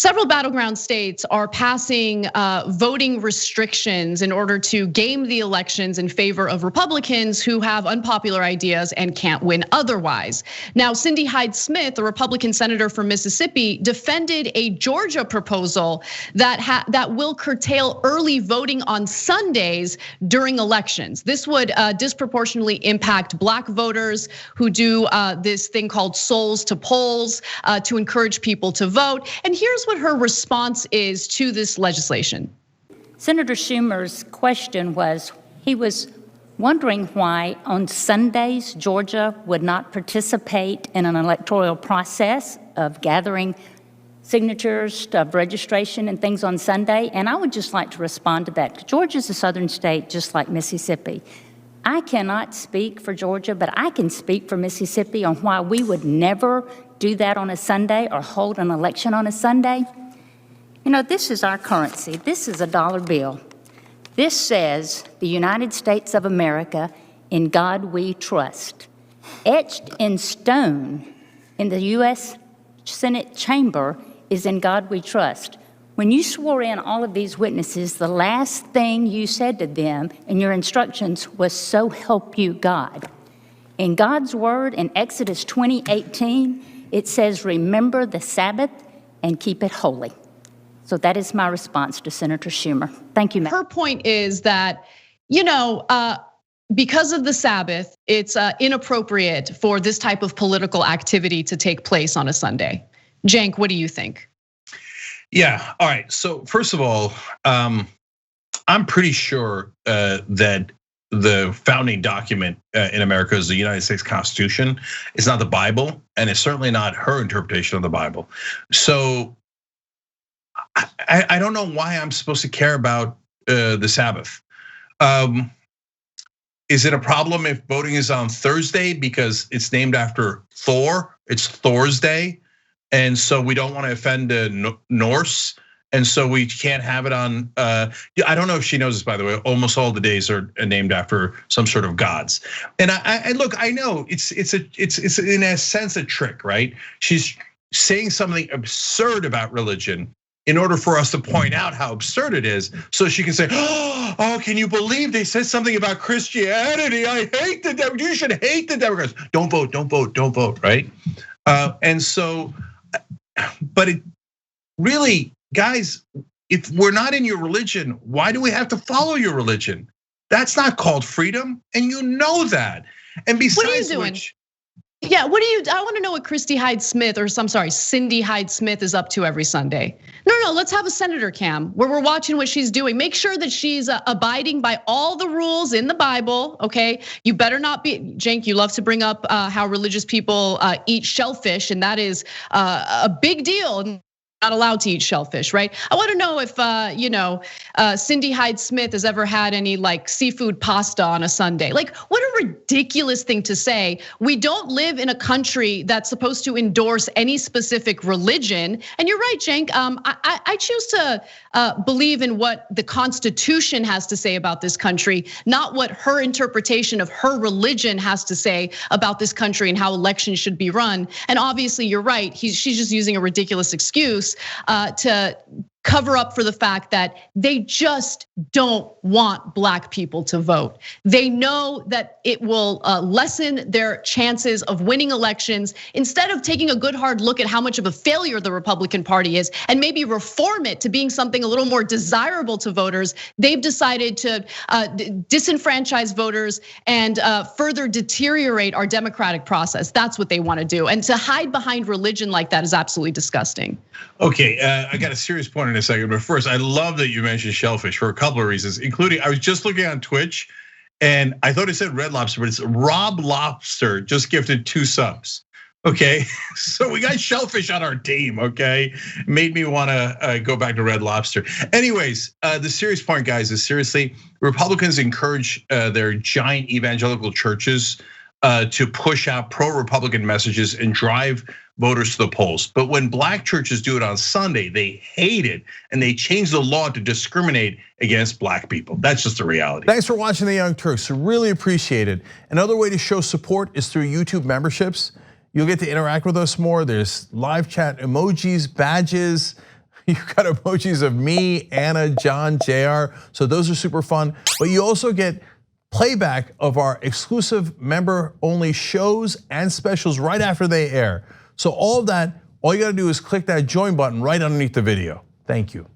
Several battleground states are passing voting restrictions in order to game the elections in favor of Republicans who have unpopular ideas and can't win otherwise. Now, Cindy Hyde-Smith, the Republican senator from Mississippi, defended a Georgia proposal that will curtail early voting on Sundays during elections. This would disproportionately impact Black voters who do this thing called souls to polls to encourage people to vote. And here's what her response is to this legislation. Senator Schumer's question was, he was wondering why on Sundays Georgia would not participate in an electoral process of gathering signatures of registration and things on Sunday. And I would just like to respond to that. Georgia's a southern state just like Mississippi. I cannot speak for Georgia, but I can speak for Mississippi on why we would never do that on a Sunday or hold an election on a Sunday. You know, this is our currency. This is a dollar bill. This says the United States of America, in God we trust. Etched in stone in the US Senate chamber is in God we trust. When you swore in all of these witnesses, the last thing you said to them in your instructions was, "So help you God." In God's word in Exodus 20:18, it says, "Remember the Sabbath and keep it holy." So that is my response to Senator Schumer. Thank you, ma'am. Her point is that, because of the Sabbath, it's inappropriate for this type of political activity to take place on a Sunday. Cenk, what do you think? Yeah, all right. So first of all, I'm pretty sure that the founding document in America is the United States Constitution. It's not the Bible, and it's certainly not her interpretation of the Bible. So I don't know why I'm supposed to care about the Sabbath. Is it a problem if voting is on Thursday because it's named after Thor? It's Thor's Day, and so we don't want to offend the Norse. And so we can't have it on, I don't know if she knows this, by the way, almost all the days are named after some sort of gods. And I look, I know it's in a sense a trick, right? She's saying something absurd about religion in order for us to point out how absurd it is. So she can say, oh, can you believe they said something about Christianity? I hate the Democrats, you should hate the Democrats. Don't vote, don't vote, don't vote, right? And so, but it really, guys, if we're not in your religion, why do we have to follow your religion? That's not called freedom, and you know that. And besides, what are you doing? I want to know what Cindy Hyde-Smith is up to every Sunday. No, let's have a senator cam where we're watching what she's doing. Make sure that she's abiding by all the rules in the Bible, okay? You better not be, Cenk, you love to bring up how religious people eat shellfish, and that is a big deal. Not allowed to eat shellfish, right? I want to know if Cindy Hyde-Smith has ever had any like seafood pasta on a Sunday. Like, what a ridiculous thing to say. We don't live in a country that's supposed to endorse any specific religion. And you're right, Cenk. I choose to believe in what the Constitution has to say about this country, not what her interpretation of her religion has to say about this country and how elections should be run. And obviously, you're right. She's just using a ridiculous excuse to cover up for the fact that they just don't want Black people to vote. They know that it will lessen their chances of winning elections. Instead of taking a good hard look at how much of a failure the Republican Party is and maybe reform it to being something a little more desirable to voters, they've decided to disenfranchise voters and further deteriorate our democratic process. That's what they want to do. And to hide behind religion like that is absolutely disgusting. Okay, I got a serious point in a second, but first, I love that you mentioned shellfish for a couple of reasons, including I was just looking on Twitch, and I thought it said Red Lobster, but it's Rob Lobster just gifted 2 subs. Okay, so we got shellfish on our team. Okay, made me want to go back to Red Lobster. Anyways, the serious point, guys, is seriously, Republicans encourage their giant evangelical churches to push out pro-Republican messages and drive voters to the polls. But when Black churches do it on Sunday, they hate it, and they change the law to discriminate against Black people. That's just the reality. Thanks for watching the Young Turks, really appreciate it. Another way to show support is through YouTube memberships. You'll get to interact with us more. There's live chat emojis, badges. You've got emojis of me, Anna, John, JR. So those are super fun. But you also get playback of our exclusive member-only shows and specials right after they air. So all of that, all you gotta do is click that join button right underneath the video. Thank you.